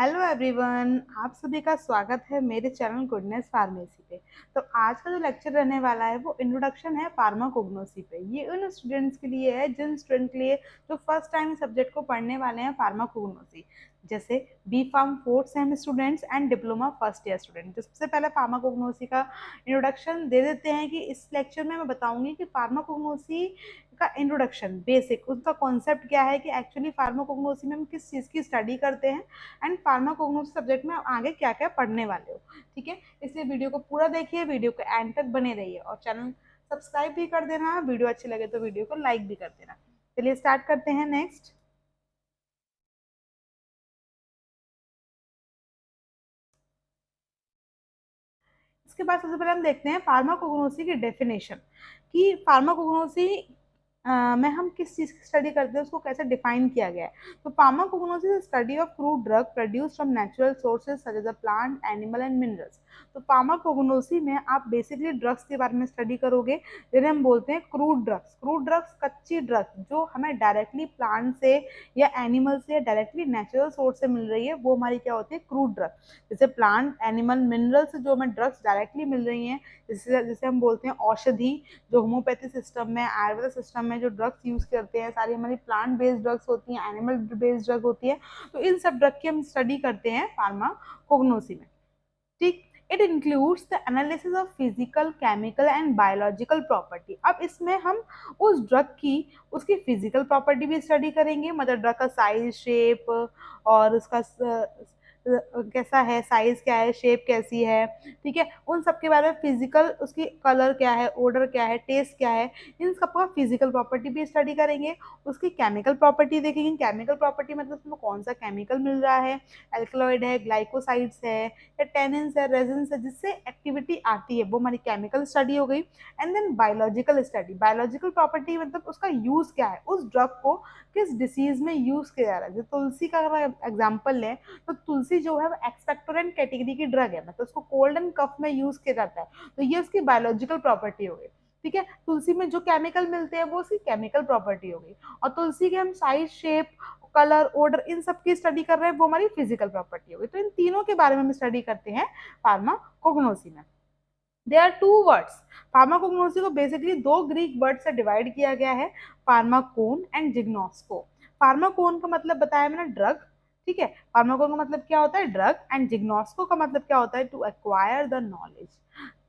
Hello everyone, आप सभी का स्वागत है मेरे चैनल गुडनेस फार्मेसी पे। तो आज का जो लेक्चर रहने वाला है वो इंट्रोडक्शन है फार्माकोग्नोसी पे। ये उन स्टूडेंट्स के लिए है जिन स्टूडेंट के लिए जो फर्स्ट टाइम सब्जेक्ट को पढ़ने वाले हैं फार्माकोग्नोसी, जैसे B pharm fourth sem students and diploma first year student. तो सबसे पहले फार्माकोग्नोसी का इंट्रोडक्शन दे देते हैं कि इस लेक्चर में मैं बताऊंगी कि फार्माकोग्नोसी का इंट्रोडक्शन बेसिक उसका कॉन्सेप्ट क्या है, कि एक्चुअली फार्माकोग्नोसी में हम किस चीज़ की स्टडी करते हैं एंड फार्माकोग्नोसी सब्जेक्ट में आप आगे क्या क्या पढ़ने वाले हो। ठीक है, इसलिए वीडियो को पूरा देखिए, वीडियो को एंड तक बने रहिए और चैनल सब्सक्राइब भी कर देना। वीडियो अच्छी लगे तो वीडियो को लाइक भी कर देना। चलिए स्टार्ट करते हैं। नेक्स्ट, इसके बाद सबसे पहले हम देखते हैं फार्माकोग्नोसी की डेफिनेशन, कि फार्माकोग्नोसी में हम किस चीज़ की स्टडी करते हैं, उसको कैसे डिफाइन किया गया है। तो pharmacognosy is study of crude drug produced from natural sources such as a plant, animal and minerals. तो फार्माकोग्नोसी में आप बेसिकली ड्रग्स के बारे में स्टडी करोगे, जिन्हें हम बोलते हैं क्रूड ड्रग्स। क्रूड ड्रग्स कच्ची ड्रग्स जो हमें डायरेक्टली प्लांट से या एनिमल से या डायरेक्टली नेचुरल सोर्स से मिल रही है, वो हमारी क्या होती है, क्रूड ड्रग। जैसे प्लांट, एनिमल, मिनरल से जो हमें ड्रग्स डायरेक्टली मिल रही हैं, जैसे जैसे हम बोलते हैं औषधि, जो होम्योपैथी सिस्टम में, आयुर्वेद सिस्टम में जो ड्रग्स यूज करते हैं सारी हमारी प्लांट बेस्ड ड्रग्स होती हैं, एनिमल बेस्ड ड्रग होती है। तो इन सब ड्रग की हम स्टडी करते हैं फार्माकोग्नोसी में। ठीक, it includes the analysis of physical, chemical and biological property. अब इसमें हम उस ड्रग की उसकी फिजिकल प्रॉपर्टी भी स्टडी करेंगे, मतलब ड्रग का साइज, शेप और उसका कैसा है, साइज क्या है, शेप कैसी है। ठीक है, उन सब के बारे में, फिजिकल उसकी कलर क्या है, ऑर्डर क्या है, टेस्ट क्या है, इन सब का फिजिकल प्रॉपर्टी भी स्टडी करेंगे। उसकी केमिकल प्रॉपर्टी देखेंगे। केमिकल प्रॉपर्टी मतलब उसमें कौन सा केमिकल मिल रहा है, एल्कलॉइड है, ग्लाइकोसाइड्स है या टेनिन्स है, रेजिन्स है, जिससे एक्टिविटी आती है, वो हमारी केमिकल स्टडी हो गई। And then biological study. Biological property मतलब उसका यूज क्या है, उस ड्रग को किस डिसीज में यूज किया जा रहा है। जैसे तुलसी का अगर एग्जाम्पल लें, तो तुलसी जो है वो एक्सपेक्टोरेंट कैटेगरी की ड्रग है, मतलब उसको कोल्ड एंड कफ में यूज किया जाता है। तो ये उसकी बायोलॉजिकल प्रॉपर्टी हो गई। ठीक है, तुलसी में जो केमिकल मिलते हैं वो उसकी केमिकल प्रॉपर्टी हो गई। और तुलसी के हम साइज, शेप, कलर, ऑर्डर, इन सब की स्टडी कर रहे हैं, वो हमारी फिजिकल प्रॉपर्टी हो गई। तो इन तीनों के बारे में हम स्टडी करते हैं फार्माकोग्नोसी में। There are two words. Pharmacognosy को बेसिकली दो ग्रीक वर्ड से डिवाइड किया गया है, फार्माकोन एंड जिग्नोस्को। फार्माकोन का मतलब बताया मैंने, ड्रग। ठीक है, फार्माकोन का मतलब क्या होता है, ड्रग। एंड जिग्नोस्को का मतलब क्या होता है, टू एक्वायर द नॉलेज।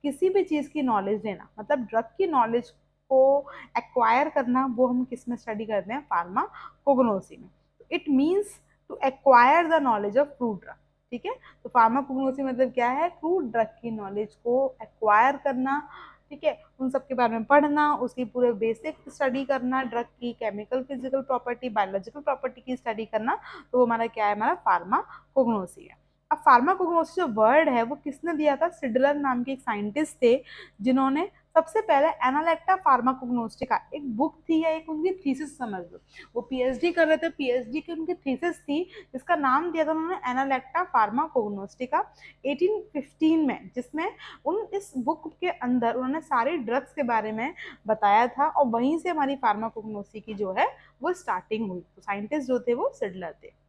किसी भी चीज की नॉलेज लेना, मतलब ड्रग की नॉलेज को एक्वायर करना, वो हम किस में स्टडी करते हैं, फार्माकोग्नोसी में। It means to acquire the knowledge of fruit drug. ठीक है, तो फार्माकोग्नोसी मतलब क्या है, फ्रूट ड्रग की नॉलेज को एक्वायर करना। ठीक है, उन सब के बारे में पढ़ना, उसकी पूरे बेसिक स्टडी करना, ड्रग की chemical, physical property, biological property की स्टडी करना। तो वो हमारा क्या है, हमारा फार्माकोग्नोसी है। अब फार्माकोग्नोसी जो वर्ड है वो किसने दिया था, सिडलर नाम के एक साइंटिस्ट थे, जिन्होंने सबसे पहले एनालेक्टा फार्माकोग्नोस्टिका, एक बुक थी या एक उनकी थीसिस समझ लो, वो पीएचडी कर रहे थे, पीएचडी की उनकी थीसिस थी, जिसका नाम दिया था उन्होंने एनालेक्टा फार्माकोग्नोस्टिका 1815 में, जिसमें उन इस बुक के अंदर उन्होंने सारी ड्रग्स के बारे में बताया था, और वहीं से हमारी फार्माकोग्नोसी की जो है वो स्टार्टिंग हुई। तो साइंटिस्ट जो थे वो सिडलर थे।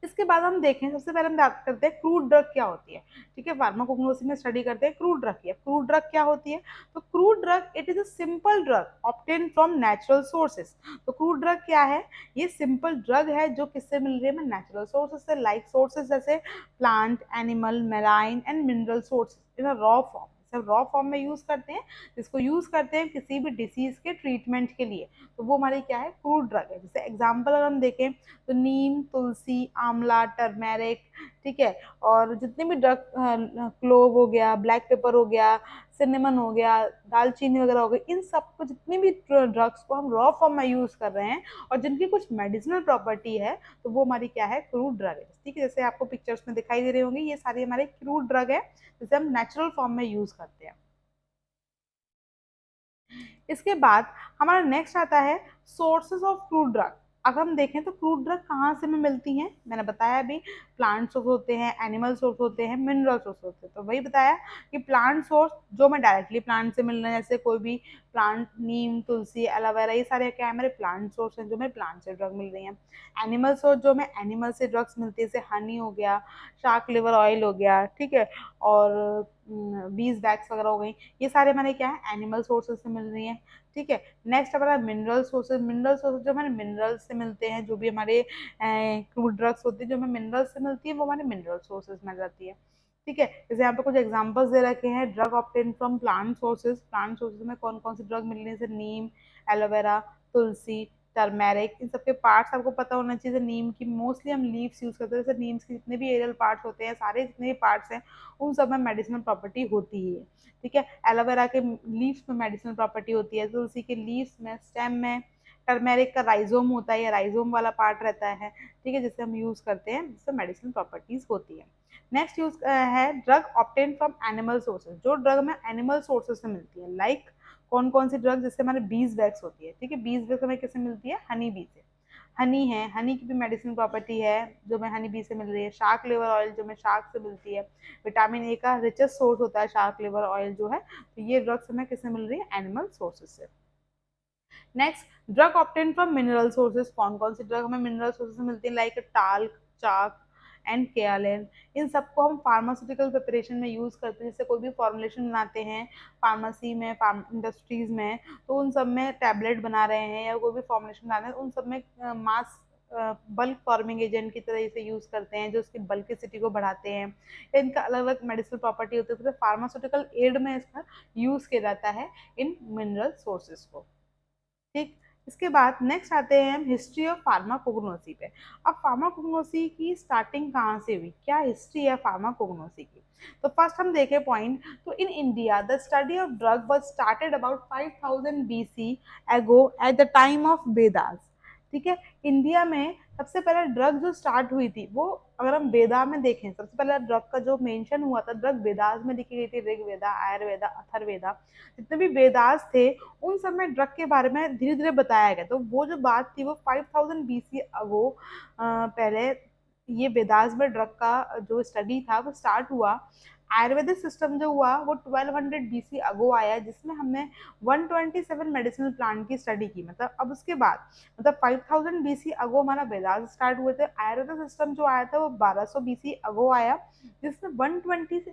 इसके बाद हम देखें, सबसे पहले हम बात करते हैं क्रूड ड्रग क्या होती है। ठीक है, फार्माकोग्नोसी में स्टडी करते हैं क्रूड ड्रग की। क्रूड ड्रग क्या होती है, तो crude drug it is a simple drug obtain from natural sources. तो क्रूड ड्रग क्या है, ये सिंपल ड्रग है जो किससे मिल रही है, नेचुरल सोर्सेज से, लाइक सोर्सेज जैसे plant, animal, marine and mineral sources in a raw form. सब रॉ फॉर्म में यूज करते हैं, जिसको यूज करते हैं किसी भी डिसीज के ट्रीटमेंट के लिए। तो वो हमारी क्या है, क्रूड ड्रग है। जैसे एग्जाम्पल अगर हम देखें, तो नीम, तुलसी, आंवला, टर्मेरिक, ठीक है, और जितने भी ड्रग, क्लोव हो गया, ब्लैक पेपर हो गया, सिनेमन हो गया, दालचीनी वगैरह हो गई, इन सबको, जितने भी ड्रग्स को हम रॉ फॉर्म में यूज कर रहे हैं और जिनकी कुछ मेडिसिनल प्रॉपर्टी है, तो वो हमारी क्या है, क्रूड ड्रग है। ठीक है, जैसे आपको पिक्चर्स में दिखाई दे रहे होंगे, ये सारी हमारे क्रूड ड्रग है, जिसे हम नेचुरल फॉर्म में यूज करते हैं। इसके बाद हमारा नेक्स्ट आता है सोर्सेज ऑफ क्रूड ड्रग। अगर हम देखें तो क्रूड ड्रग कहाँ से हमें मिलती हैं, मैंने बताया अभी, प्लांट सोर्स होते हैं, एनिमल सोर्स होते हैं, मिनरल सोर्स होते हैं। तो वही बताया कि प्लांट सोर्स जो हमें डायरेक्टली प्लांट से मिल रहे हैं, जैसे कोई भी प्लांट, नीम, तुलसी, एलोवेरा, ये सारे क्या है हमारे प्लांट सोर्स हैं जो हमें प्लांट से ड्रग मिल रही हैं। एनिमल सोर्स जो हमें एनिमल से ड्रग्स मिलती है, जैसे हनी हो गया, शार्क लिवर ऑयल हो गया, ठीक है, और बीज वैक्स वगैरह हो गई, ये सारे हमारे क्या है एनिमल सोर्सेज से मिल रही हैं। ठीक है, नेक्स्ट हमारा मिनरल सोर्सेज। मिनरल सोर्सेज जो हमारे मिनरल्स से मिलते हैं, जो भी हमारे क्रूड ड्रग्स होती है जो हमें मिनरल्स से मिलती है, वो हमारे मिनरल सोर्सेज में जाती है। ठीक है, जैसे यहाँ पे कुछ एग्जांपल्स दे रखे हैं, drug obtain from plant sources. Plant sources में कौन कौन सी ड्रग मिल रही है, जैसे नीम, एलोवेरा, तुलसी, टर्मेरिक, इन सबके पार्ट्स आपको पता होना चाहिए। नीम की मोस्टली हम लीव्स यूज करते हैं, जैसे नीम्स के जितने भी एरियल पार्ट्स होते हैं, सारे जितने भी पार्ट्स हैं उन सब में मेडिसिनल प्रॉपर्टी होती ही है। ठीक है, एलोवेरा के लीव्स में मेडिसिनल प्रॉपर्टी होती है, तुलसी के लीव्स में, स्टेम में, टर्मेरिक का राइजोम होता है, ये राइजोम वाला पार्ट रहता है, ठीक है, जिसे हम यूज करते हैं, जिससे मेडिसिनल प्रॉपर्टीज होती है। नेक्स्ट यूज है drug obtain from animal sources. जो ड्रग हमें एनिमल सोर्सेज से मिलती है, लाइक कौन कौन सी ड्रग, जिससे हमारे बीज वैक्स होती है। ठीक है, बीज वैक्स हमें किससे मिलती है, हनी बी से। हनी है, हनी की भी मेडिसिन प्रॉपर्टी है जो हमें हनी बी से मिल रही है। शार्क लिवर ऑयल जो हमें शार्क से मिलती है, विटामिन ए का रिचेस्ट सोर्स होता है शार्क लिवर ऑयल जो है। तो ये ड्रग्स हमें किससे मिल रही है, एनिमल सोर्सेज से। Next, drug obtain from mineral sources. कौन कौन सी ड्रग हमें मिनरल सोर्सेज से मिलती है, लाइक टाल्क, चाक एंड केयालिन। इन सबको हम फार्मास्यूटिकल प्रिपरेशन में यूज करते हैं, जैसे कोई भी फॉर्मुलेशन बनाते हैं फार्मेसी में, फार्म इंडस्ट्रीज में, तो उन सब में टैबलेट बना रहे हैं या कोई भी फॉर्मुलेशन बना रहे हैं, उन सब में मास बल्क फॉर्मिंग एजेंट की तरह इसे यूज करते हैं, जो उसकी बल्किसिटी को बढ़ाते हैं। इनका अलग अलग मेडिसिनल प्रॉपर्टी होती है, तो फार्मास्यूटिकल एड में इसका यूज किया जाता है इन मिनरल सोर्सेज को। ठीक, इसके बाद नेक्स्ट आते हैं हम हिस्ट्री ऑफ फार्माकोग्नोसी पे। अब फार्माकोग्नोसी की स्टार्टिंग कहाँ से हुई, क्या हिस्ट्री है फार्माकोग्नोसी की। तो फर्स्ट हम देखें पॉइंट, तो in India the study of drug was started about 5000 BC ago at the time of Vedas. ठीक है, इंडिया में सबसे पहले ड्रग जो स्टार्ट हुई थी वो, अगर हम वेदा में देखें, सबसे पहले ड्रग का जो मेंशन हुआ था, ड्रग वेदास में लिखी गई थी, ऋग्वेदा, आयुर्वेदा, अथर्ववेदा, जितने भी वेदास थे उन सब में ड्रग के बारे में धीरे धीरे बताया गया। तो वो जो बात थी वो 5000 बीसी अगो पहले ये वेदास में ड्रग का जो स्टडी था वो स्टार्ट हुआ। आयुर्वेदिक सिस्टम जो हुआ वो 1200 बीसी अगो आया, जिसमें हमने 127 मेडिसिनल प्लांट की स्टडी की। मतलब अब उसके बाद, मतलब 5000 बीसी अगो हमारा वेदास स्टार्ट हुए थे, आयुर्वेदिक सिस्टम जो आया था वो 1200 बीसी अगो आया, जिसमें 120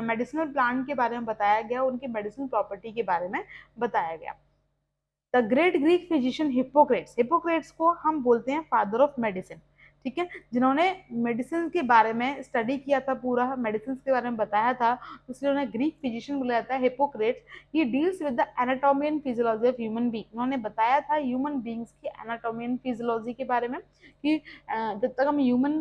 मेडिसिनल प्लांट के बारे में बताया गया, उनकी मेडिसिनल प्रॉपर्टी के बारे में बताया गया। The great Greek physician Hippocrates, Hippocrates को हम बोलते हैं फादर ऑफ मेडिसिन। ठीक है, जिन्होंने मेडिसिन के बारे में स्टडी किया था, पूरा मेडिसिन के बारे में बताया था, इसलिए उन्हें ग्रीक फिजिशियन बोला जाता है, Hippocrates. He deals with the anatomy and physiology of human being. उन्होंने बताया था ह्यूमन बीइंग्स की एनाटॉमी एंड फिजियोलॉजी के बारे में, कि जब तक हम ह्यूमन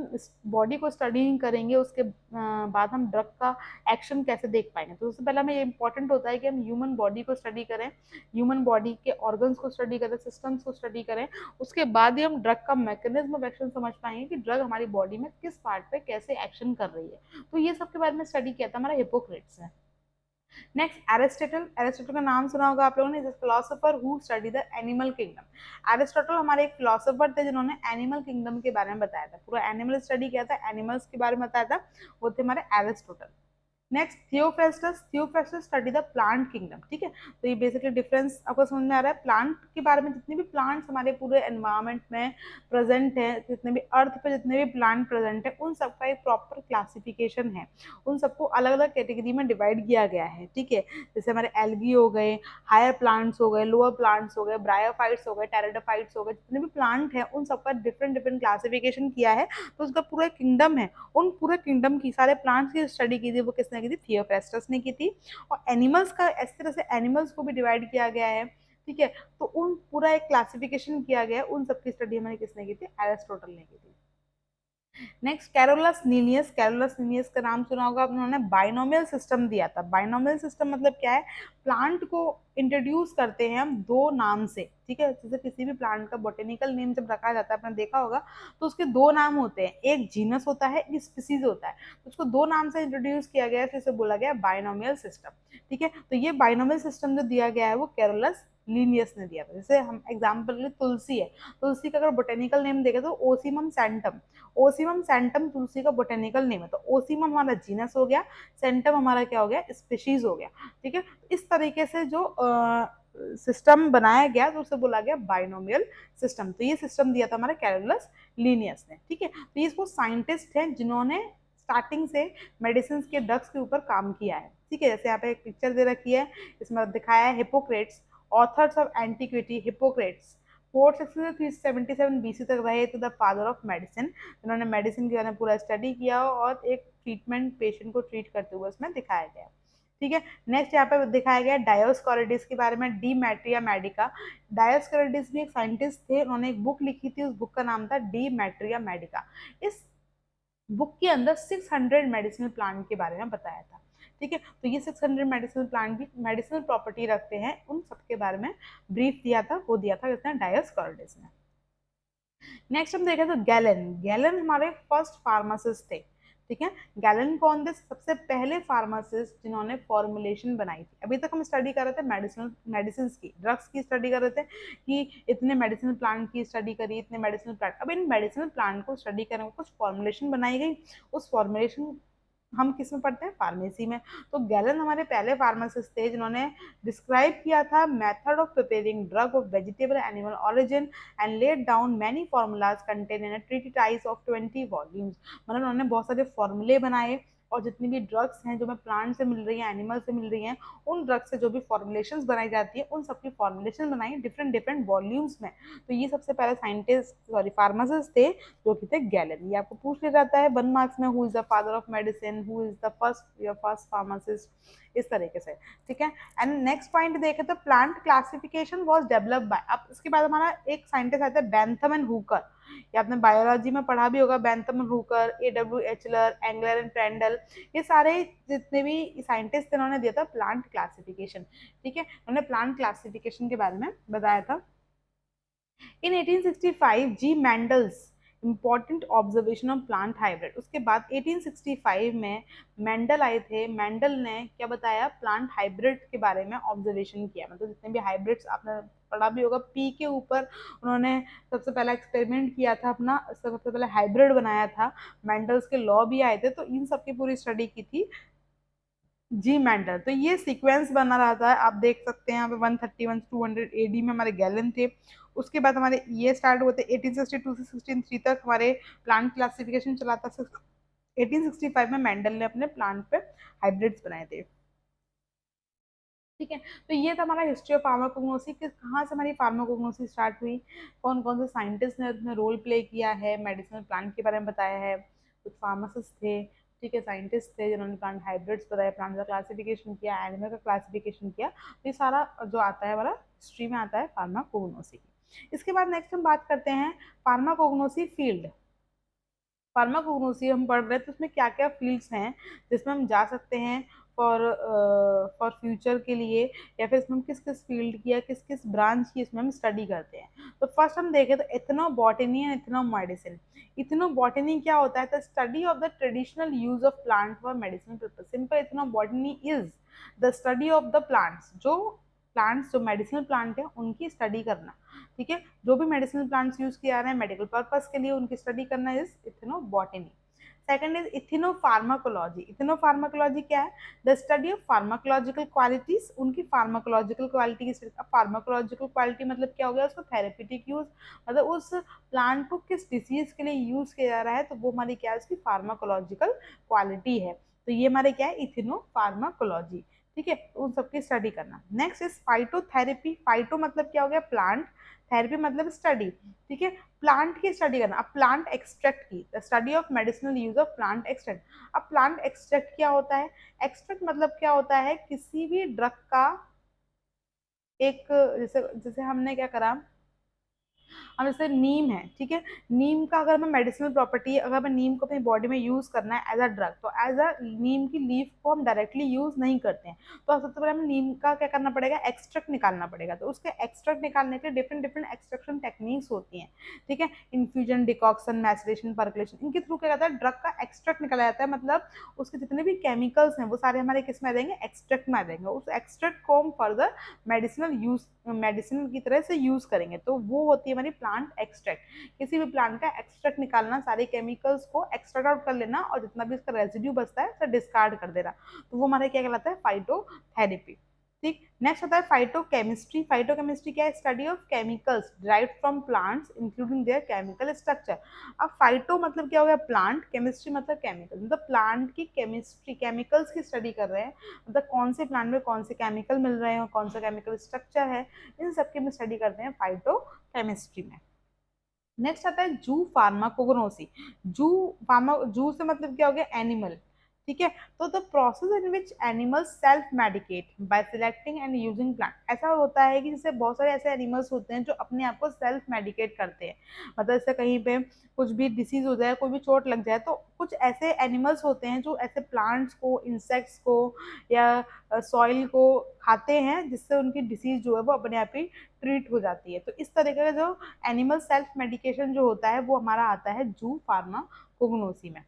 बॉडी को स्टडी नहीं करेंगे उसके बाद हम ड्रग का एक्शन कैसे देख पाएंगे। तो उससे पहले हमें ये इंपॉर्टेंट होता है कि हम ह्यूमन बॉडी को स्टडी करें, ह्यूमन बॉडी के ऑर्गन्स को स्टडी करें, सिस्टम्स को स्टडी करें, उसके बाद ही हम ड्रग का मैकेनिज्म ऑफ एक्शन समझ पाएंगे कि ड्रग हमारी बॉडी में किस पार्ट पे कैसे एक्शन कर रही है। तो ये सब के बारे में स्टडी किया था हमारा हिप्पोक्रेट्स ने। Next, Aristotle. एरिस्टोटल का नाम सुना होगा आप लोगों ने, philosopher who study the animal kingdom. Aristotle हमारे एक फिलोसोफर थे जिन्होंने एनिमल किंगडम के बारे में बताया था, पूरा एनिमल स्टडी किया था, एनिमल्स के बारे में बताया था, वो थे हमारे Aristotle. Next, Theophrastus. Theophrastus study the plant kingdom. ठीक है, तो ये बेसिकली डिफरेंस आपको समझ में आ रहा है। प्लांट के बारे में, जितने भी प्लांट्स हमारे पूरे एनवायरमेंट में प्रेजेंट है, जितने भी अर्थ पे जितने भी प्लांट प्रेजेंट है, उन सबका एक प्रॉपर क्लासिफिकेशन है, उन सबको अलग अलग कैटेगरी में डिवाइड किया गया है। ठीक है, जैसे हमारे एल्गी हो गए, हायर प्लांट्स हो गए, लोअर प्लांट्स हो गए, ब्रायोफाइट्स हो गए, टेरिडोफाइट्स हो गए, जितने भी प्लांट हैं उन सबका डिफरेंट डिफरेंट क्लासिफिकेशन किया है। तो उसका पूरा किंगडम है, उन पूरे किंगडम की, सारे प्लांट्स की स्टडी की थी वो किसने की थी, थियोफ्रेस्टस ने की थी। और एनिमल्स का इस तरह से एनिमल्स को भी डिवाइड किया गया है। ठीक है, तो उन पूरा एक क्लासिफिकेशन किया गया है, उन सबकी स्टडी हमारे किसने की थी, एरिस्टोटल ने की थी। Next, Carolus Linnaeus. Carolus Linnaeus का नाम सुना होगा, उन्होंने बाइनोमियल सिस्टम दिया था। बाइनोमियल सिस्टम मतलब क्या है, प्लांट को इंट्रोड्यूस करते हैं हम दो नाम से। ठीक है, जैसे किसी भी प्लांट का बोटेनिकल नेम जब रखा जाता है, आपने देखा होगा, तो उसके दो नाम होते हैं, एक जीनस होता है, एक स्पीसीज होता है। तो उसको दो नाम से इंट्रोड्यूस किया गया है, फिर से बोला गया बाइनोमियल सिस्टम। ठीक है, तो ये बाइनोमियल सिस्टम जो दिया गया है वो कैरोलस लीनियस ने दिया था। जैसे हम एग्जाम्पल के लिए तुलसी है, तुलसी का अगर बोटेनिकल नेम देखें तो ओसीमम सैंटम, ओसीमम सैंटम तुलसी का बोटेनिकल नेम है। तो ओसीमम हमारा जीनस हो गया, सेंटम हमारा क्या हो गया, स्पीशीज हो गया। ठीक है, इस तरीके से जो सिस्टम बनाया गया तो उसे बोला गया बाइनोमियल सिस्टम। तो ये सिस्टम दिया था हमारे कैरोलस लीनियस ने। ठीक है, तो ये वो साइंटिस्ट हैं जिन्होंने स्टार्टिंग से मेडिसिन के ड्रग्स के ऊपर काम किया है। ठीक है, जैसे यहाँ पे एक पिक्चर दे रखी है, इसमें दिखाया है Hippocrates, authors of antiquity. Hippocrates 460 से 377 बीसी तक रहे थे द फादर ऑफ मेडिसिन, जिन्होंने मेडिसिन के बारे में पूरा स्टडी किया और एक ट्रीटमेंट पेशेंट को ट्रीट करते हुए उसमें दिखाया गया। ठीक है, नेक्स्ट यहाँ पे दिखाया गया डायोस्कोरिडिस के बारे में, डी मैट्रिया मेडिका। डायोस्कोरिडिस भी एक साइंटिस्ट थे, उन्होंने एक बुक लिखी थी, उस बुक का नाम था डी मैट्रिया मेडिका। इस बुक के अंदर 600 मेडिसिनल प्लांट के बारे में बताया था। ठीक है, तो ये 600 मेडिसिनल प्लांट भी मेडिसिनल प्रॉपर्टी रखते हैं, उन सबके बारे में ब्रीफ दिया था, वो दिया था किसने, डायोस्कोरिडिस ने। नेक्स्ट हम देखें तो गैलन, गैलन हमारे फर्स्ट फार्मासिस्ट थे। ठीक है, गैलन कौन थे, सबसे पहले फार्मासिस्ट जिन्होंने फॉर्मुलेशन बनाई थी। अभी तक हम स्टडी कर रहे थे मेडिसिन की, ड्रग्स की स्टडी कर रहे थे कि इतने मेडिसिनल प्लांट की स्टडी करी, इतने मेडिसिनल प्लांट। अब इन मेडिसिनल प्लांट को स्टडी करने में कुछ फॉर्मुलेशन बनाई गई, उस फॉर्मुलेशन हम किस में पढ़ते हैं, फार्मेसी में। तो गैलन हमारे पहले फार्मासिस्ट थे जिन्होंने डिस्क्राइब किया था method of preparing drug of vegetable animal origin and laid down many formulas contain in a treatise of 20 volumes. मतलब उन्होंने बहुत सारे फॉर्मूले बनाए और जितनी भी ड्रग्स हैं जो हमें प्लांट से मिल रही हैं, एनिमल से मिल रही हैं, उन ड्रग्स से जो भी फॉर्मुलेशंस बनाई जाती है उन सबकी फॉर्मुलेशन बनाई डिफरेंट डिफरेंट वॉल्यूम्स में। तो ये सबसे पहले साइंटिस्ट सॉरी फार्मासिस्ट थे जो कि थे गैलन। ये आपको पूछ लिया जाता है 1 मार्क्स में, who is the father of medicine, who is the first pharmacist, इस तरीके से। ठीक है, एंड नेक्स्ट पॉइंट देखें तो plant classification was developed by, अब इसके बाद हमारा एक साइंटिस्ट आते हैं बेंथम एंड हुकर। ये आपने बायोलॉजी में पढ़ा भी होगा, Bentham and Hooker, A.W. Eichler, Engler and Prantl, ये सारे जितने भी साइंटिस्ट थे उन्होंने दिया था प्लांट क्लासिफिकेशन। ठीक है, उन्होंने प्लांट क्लासिफिकेशन के बारे में बताया था। In 1865 G Mendel's important observation of plant hybrid. उसके बाद 1865 में मैंडल आए थे, मैंडल ने क्या बताया, प्लांट हाइब्रिड के बारे में ऑब्जर्वेशन किया। मतलब जितने भी हाइब्रिड्स आपने पढ़ा भी होगा, पी के ऊपर उन्होंने सबसे पहला एक्सपेरिमेंट किया था अपना, सबसे पहले हाइब्रिड बनाया था, मैंडल्स के लॉ भी आए थे, तो इन सबकी पूरी स्टडी की थी जी मैंडल। तो ये सीक्वेंस बना रहता है, आप देख सकते हैं यहाँ पे 131 200 एडी में हमारे गैलन थे। उसके बाद हमारे ये स्टार्ट हुए थे 1862 से 1603 तक हमारे प्लांट क्लासिफिकेशन चला था। 1865 में मेंडल ने अपने प्लांट पे हाइब्रिड्स बनाए थे। ठीक है, तो ये था हमारा हिस्ट्री ऑफ फार्माकोग्नोसी, कि कहाँ से हमारी फार्माकोग्नोसी स्टार्ट हुई, कौन कौन से साइंटिस्ट ने उसमें रोल प्ले किया है, मेडिसिनल प्लांट के बारे में बताया है, कुछ फार्मासिस्ट थे, ठीक है, साइंटिस्ट थे जिन्होंने प्लांट हाइब्रिड्स बताया, प्लांट का क्लासिफिकेशन किया, एनिमल का क्लासिफिकेशन किया। तो ये सारा जो आता है हमारा हिस्ट्री में आता है फार्माकोग्नोसी। इसके बाद नेक्स्ट हम बात करते हैं फार्माकोग्नोसी फील्ड। फार्माकोग्नोसी हम पढ़ रहे हैं तो उसमें क्या क्या फील्ड्स हैं जिसमें हम जा सकते हैं फॉर फॉर फ्यूचर के लिए, या फिर इसमें हम किस किस फील्ड की या किस किस ब्रांच की इसमें हम स्टडी करते हैं। तो फर्स्ट हम देखें तो इथनोबॉटनी एंड इथनोमेडिसिन। इथनोबॉटनी क्या होता है, the study of the traditional use of plant for medicine purpose. Simple, ethnobotany is the study of the plants, जो प्लांट्स जो मेडिसिनल प्लांट है उनकी स्टडी करना। ठीक है, जो भी मेडिसिनल प्लांट्स यूज किया रहे हैं मेडिकल पर्पस के लिए उनकी स्टडी करना is ethnobotany. Second is ethnopharmacology. Ethnopharmacology क्या है, the study of pharmacological qualities, उनकी फार्माकोलॉजिकल क्वालिटी की स्टडी। अब फार्माकोलॉजिकल क्वालिटी मतलब क्या हो गया, उसको थेरेपेटिक यूज, मतलब उस प्लांट को किस डिसीज के लिए यूज किया जा रहा है, तो वो हमारी क्या है, उसकी फार्माकोलॉजिकल क्वालिटी है। तो ये हमारे क्या है, इथनोफार्माकोलॉजी। ठीक है, तो उन सबकी स्टडी करना। Next is phytotherapy. फाइटो मतलब क्या हो गया, प्लांट, थेरेपी मतलब स्टडी। ठीक है, प्लांट की स्टडी करना। अब प्लांट एक्सट्रैक्ट की, the study of medicinal use of plant extract. अब प्लांट एक्सट्रैक्ट क्या होता है, एक्सट्रैक्ट मतलब क्या होता है, किसी भी ड्रग का एक, जैसे जैसे हमने क्या करा, अब जैसे नीम है, ठीक है, नीम का अगर हमें मेडिसिनल प्रॉपर्टी, अगर हमें नीम को अपनी बॉडी में यूज करना है एज अ ड्रग, तो एज अ नीम की लीफ को हम डायरेक्टली यूज नहीं करते हैं। तो सबसे पहले हमें नीम का क्या करना पड़ेगा, एक्सट्रैक्ट निकालना पड़ेगा। तो उसके एक्सट्रैक्ट निकालने के डिफरेंट डिफरेंट एक्सट्रैक्शन टेक्निक्स होती हैं, ठीक है, इन्फ्यूजन, डिकॉक्शन, मैसरेशन, परकुलेशन, इनके थ्रू क्या जाता है, ड्रग का एक्सट्रैक्ट निकाला जाता है। मतलब उसके जितने भी केमिकल्स हैं वो सारे हमारे किस में आ जाएंगे, एक्सट्रैक्ट में आ जाएंगे। उस एक्सट्रैक्ट को हम फर्दर मेडिसिनल यूज, मेडिसिन की तरह से यूज करेंगे, तो वो होती है हमारी प्लांट एक्सट्रैक्ट। किसी भी प्लांट का एक्सट्रैक्ट निकालना, सारे केमिकल्स को एक्सट्रैक्ट आउट कर लेना और जितना भी इसका रेजिड्यू बचता है उसे डिस्कार्ड कर देना, तो वो हमारे क्या कहलाता है, फाइटोथेरेपी। ठीक, नेक्स्ट होता है फाइटोकेमिस्ट्री। फाइटोकेमिस्ट्री क्या है, study of chemicals derived from plants including there chemical structure. अब फाइटो मतलब क्या हो गया, प्लांट, केमिस्ट्री मतलब केमिकल, मतलब प्लांट की केमिस्ट्री, केमिकल्स की स्टडी कर रहे हैं, मतलब कौन से प्लांट में कौन से केमिकल मिल रहे हैं और कौन सा केमिकल स्ट्रक्चर है, इन सब की हम स्टडी करते हैं फाइटोकेमिस्ट्री में। नेक्स्ट आता है जू फार्माकोग्नोसी। जू फार्मा, जू से मतलब क्या हो गया, एनिमल, ठीक है। तो the process in which animals self medicate by selecting and using plant. ऐसा होता है कि जैसे बहुत सारे ऐसे एनिमल्स होते हैं जो अपने आप को सेल्फ मेडिकेट करते हैं, मतलब जैसे कहीं पे कुछ भी डिसीज हो जाए, कोई भी चोट लग जाए, तो कुछ ऐसे एनिमल्स होते हैं जो ऐसे प्लांट्स को, इंसेक्ट्स को या सॉइल को खाते हैं, जिससे उनकी डिसीज जो है वो अपने आप ही ट्रीट हो जाती है। तो इस तरीके का जो एनिमल सेल्फ मेडिकेशन जो होता है वो हमारा आता है जू फार्माकोग्नोसी में।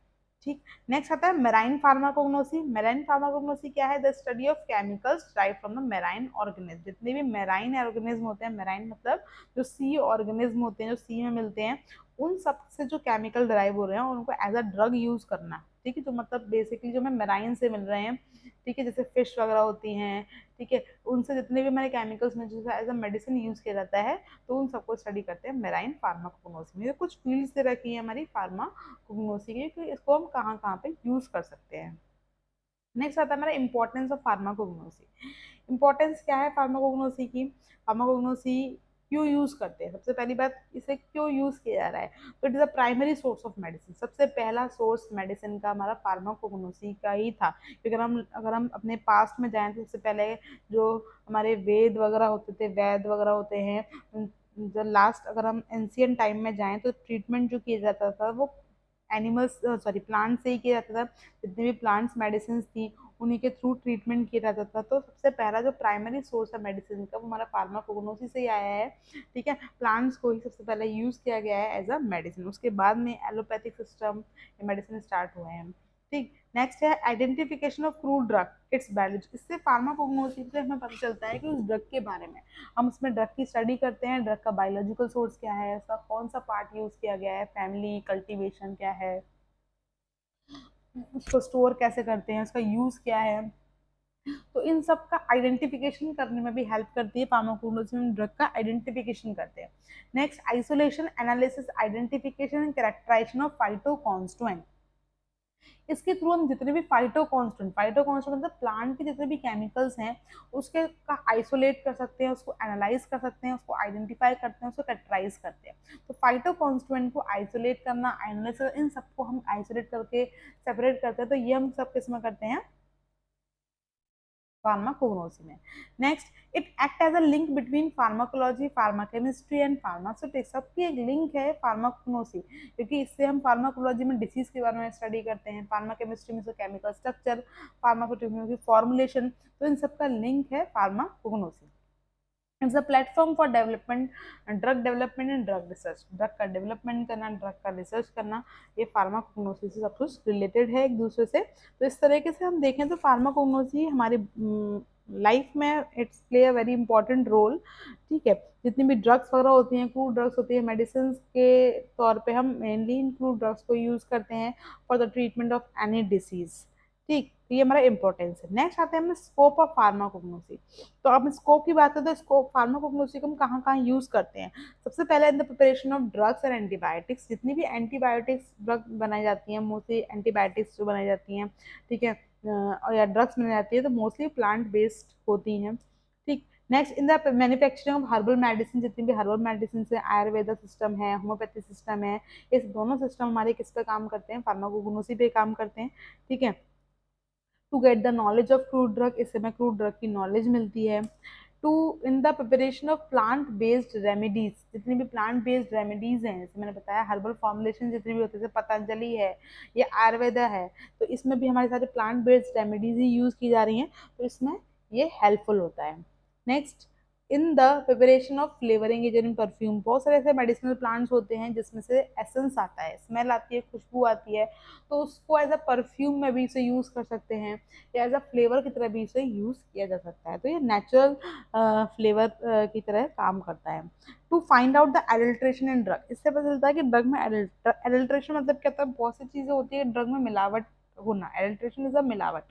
ठीक, नेक्स्ट आता है मेराइन फार्माकोग्नोसी। मेराइन फार्माकोग्नोसी क्या है, the study of chemicals drive from the marine organism. जितने भी मेराइन ऑर्गेनिज्म होते हैं, मेराइन मतलब जो सी ऑर्गेनिज्म होते हैं, जो सी में मिलते हैं, उन सब से जो केमिकल ड्राइव हो रहे हैं उनको एज अ ड्रग यूज करना, ठीक है, जो मतलब बेसिकली जो हमें मेराइन से मिल रहे हैं, ठीक है, जैसे फिश वगैरह होती हैं, ठीक है, उनसे जितने भी हमारे केमिकल्स में जैसे एज अ मेडिसिन यूज किया जाता है, तो उन सबको स्टडी करते हैं मेराइन फार्माकोग्नोसी में। ये कुछ फील्ड्स दे रखी है हमारी फार्माकोग्नोसी की कि इसको हम कहाँ कहाँ पे यूज कर सकते हैं। नेक्स्ट आता है हमारा इंपॉर्टेंस ऑफ फार्माकोग्नोसी। इंपॉर्टेंस क्या है फार्माकोग्नोसी की, फार्माकोग्नोसी क्यों यूज करते हैं, सबसे पहली बात, इसे क्यों यूज किया जा रहा है, तो it is a primary source of medicine. सबसे पहला सोर्स मेडिसिन का हमारा फार्माकोग्नोसी का ही था, क्योंकि अगर हम अपने पास्ट में जाएं तो सबसे पहले जो हमारे वेद वगैरह होते थे, वैद वगैरह होते हैं, जो लास्ट अगर हम एंशियंट टाइम में जाएं तो ट्रीटमेंट जो किया जाता था वो एनिमल्स, सॉरी, प्लांट से ही किया जाता था। जितने भी प्लांट्स मेडिसिन थी उन्हीं के थ्रू ट्रीटमेंट किया जाता था। तो सबसे पहला जो प्राइमरी सोर्स है मेडिसिन का वो हमारा फार्माकोग्नोसी से ही आया है, ठीक है, प्लांट्स को ही सबसे पहले यूज किया गया है एज अ मेडिसिन। उसके बाद में एलोपैथिक सिस्टम मेडिसिन स्टार्ट हुए हैं। ठीक, नेक्स्ट है identification of crude drug, it's biology. इससे फार्माकोग्नोसी से हमें पता चलता है कि उस ड्रग के बारे में, हम उसमें ड्रग की स्टडी करते हैं, ड्रग का बायोलॉजिकल सोर्स क्या है, उसका कौन सा पार्ट यूज किया गया है, फैमिली कल्टीवेशन क्या है, उसको स्टोर कैसे करते हैं, उसका यूज क्या है। तो इन सब का आइडेंटिफिकेशन करने में भी हेल्प करती है फार्माकोग्नोसी में, ड्रग का आइडेंटिफिकेशन करते हैं। Next, isolation, analysis, identification and characterisation of phytoconstituent. इसके थ्रू हम जितने भी फाइटो कॉन्स्टेंट मतलब प्लांट के जितने भी केमिकल्स हैं उसके का आइसोलेट कर सकते हैं, उसको एनालाइज कर सकते हैं, उसको आइडेंटिफाई करते हैं, उसको कैरेक्टराइज करते हैं। तो फाइटो कॉन्स्टेंट को आइसोलेट करना, एनालाइज, इन सबको हम आइसोलेट करके सेपरेट करते हैं। तो ये हम सब किस में करते हैं, फार्माकोग्नोसी में। Next, it act as a link between pharmacology, pharmachemistry and pharmaceutics. सबकी एक लिंक है फार्माकोग्नोसी, क्योंकि इससे हम फार्माकोलॉजी में डिसीज के बारे में स्टडी करते हैं, फार्माकेमिस्ट्री में से केमिकल स्ट्रक्चर, फार्माकोटेक्नोलॉजी फॉर्मुलेशन, तो इन सबका लिंक है pharmacognosy. It's a platform for development, drug development and drug research. Drug का डेवलपमेंट करना, ड्रग का रिसर्च करना, ये फार्माकोग्नोसी से सब कुछ रिलेटेड है एक दूसरे से। तो इस तरीके से हम देखें तो फार्माकोग्नोसी हमारी लाइफ में it's play a very important role, ठीक है। जितनी भी ड्रग्स वगैरह होती हैं, क्रूड ड्रग्स होती है, मेडिसिन के तौर पे हम मेनली इन क्रूड ड्रग्स को यूज करते हैं for the treatment of any disease. ठीक, तो ये हमारा इंपॉर्टेंस है। नेक्स्ट आते हैं हम स्कोप ऑफ फार्माकोग्नोसी। तो अब स्कोप की बात करें तो स्कोप फार्माकोग्नोसी को हम कहाँ कहाँ यूज करते हैं। सबसे पहले इन the preparation of drugs and antibiotics. जितनी भी एंटीबायोटिक्स ड्रग बनाई जाती हैं, मोस्टली एंटीबायोटिक्स जो बनाई जाती हैं, ठीक है, और या ड्रग्स बनाई जाती है तो मोस्टली प्लांट बेस्ड होती हैं। ठीक, next, in the manufacturing of herbal medicine. जितनी भी हर्बल मेडिसिन है, आयुर्वेदा सिस्टम है, होम्योपैथी सिस्टम है, इस दोनों सिस्टम हमारे किस पे काम करते हैं, फार्माकोग्नोसी पे काम करते हैं, ठीक है। To get the knowledge of crude drug, इससे हमें क्रूड ड्रग की नॉलेज मिलती है, to in the preparation of plant based remedies, जितनी भी प्लांट बेस्ड रेमेडीज हैं, जैसे मैंने बताया हर्बल फॉर्मुलेशन जितनी भी होती है, जैसे पतंजलि है या आयुर्वेदा है, तो इसमें भी हमारे सारे प्लांट बेस्ड रेमेडीज ही यूज की जा रही हैं, तो इसमें ये हेल्पफुल होता है। Next, in the preparation of flavouring agent in perfume, बहुत सारे ऐसे मेडिसिनल प्लांट्स होते हैं जिसमें से एसेंस आता है, स्मेल आती है, खुशबू आती है, तो उसको एज अ परफ्यूम में भी इसे यूज कर सकते हैं या एज अ फ्लेवर की तरह भी इसे यूज किया जा सकता है, तो ये नेचुरल फ्लेवर की तरह काम करता है। To find out the adulteration in drug, इससे पता चलता है कि ड्रग में एडल्ट्रेशन मतलब क्या होता है, बहुत सी चीजें होती है ड्रग में मिलावट होना, एडल्ट्रेशन इज अ मिलावट,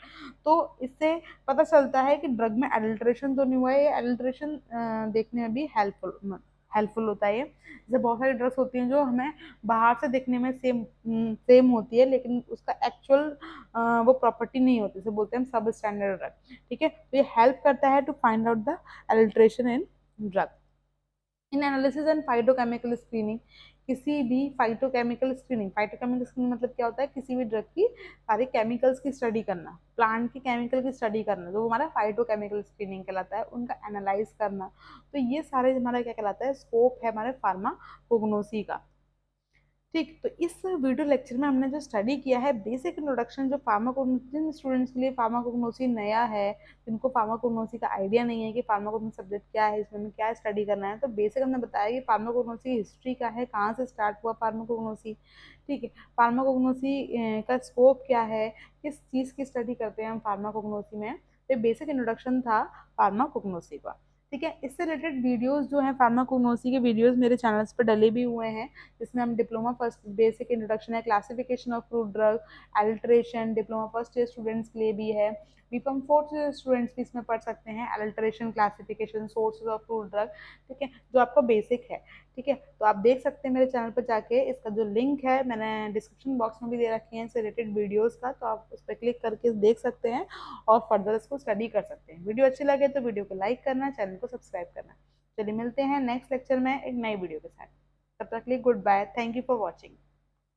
तो इससे पता चलता है कि ड्रग में एडल्ट्रेशन तो नहीं हुआ है, ये एडल्ट्रेशन देखने में भी हेल्पफुल होता है। ये जैसे बहुत सारी ड्रग्स होती हैं जो हमें बाहर से देखने में सेम होती है, लेकिन उसका एक्चुअल वो प्रॉपर्टी नहीं होती, जैसे बोलते हैं हम सब स्टैंडर्ड ड्रग, ठीक है, तो ये हेल्प करता है to find out the adulteration in drug. In analysis and phytochemical screening, किसी भी फाइटोकेमिकल स्क्रीनिंग मतलब क्या होता है, किसी भी ड्रग की सारे केमिकल्स की स्टडी करना, प्लांट की केमिकल की स्टडी करना, जो हमारा फाइटोकेमिकल स्क्रीनिंग कहलाता है, उनका एनालाइज करना, तो ये सारे हमारा क्या कहलाता है, स्कोप है हमारे फार्माकोग्नोसी का। ठीक, तो इस वीडियो लेक्चर में हमने जो स्टडी किया है बेसिक इंट्रोडक्शन, जो फार्माकोग्नोसी, जिन स्टूडेंट्स के लिए फार्माकोग्नोसी नया है, जिनको फार्माकोग्नोसी का आइडिया नहीं है कि फार्माकोग्नोसी सब्जेक्ट क्या है, इसमें हमें क्या स्टडी करना है, तो बेसिक हमने बताया कि फार्माकोग्नोसी हिस्ट्री का है, कहाँ से स्टार्ट हुआ फार्माकोग्नोसी, ठीक है, फार्माकोग्नोसी का स्कोप क्या है, किस चीज़ की स्टडी करते हैं हम फार्माकोग्नोसी में, तो बेसिक इंट्रोडक्शन था फार्माकोग्नोसी का। ठीक है, इससे रिलेटेड वीडियोस जो हैं फार्माकोग्नोसी के वीडियोस मेरे चैनल्स पर डले भी हुए हैं, जिसमें हम डिप्लोमा फर्स्ट बेसिक इंट्रोडक्शन है, classification of fruit drug, alteration, diploma first year students के लिए भी है, बीकॉम फोर्थ ईयर स्टूडेंट्स भी इसमें पढ़ सकते हैं, alteration, classification, sources of fruit drug, ठीक है, जो आपका बेसिक है, ठीक है, तो आप देख सकते हैं मेरे चैनल पर जाके, इसका जो लिंक है मैंने डिस्क्रिप्शन बॉक्स में भी दे रखे हैं इससे रिलेटेड वीडियोस का, तो आप उस पर क्लिक करके देख सकते हैं और फर्दर इसको स्टडी कर सकते हैं। वीडियो अच्छी लगे तो वीडियो को लाइक करना, चैनल को सब्सक्राइब करना। चलिए मिलते हैं नेक्स्ट लेक्चर में एक नई वीडियो के साथ, तब तक के लिए goodbye, thank you for watching.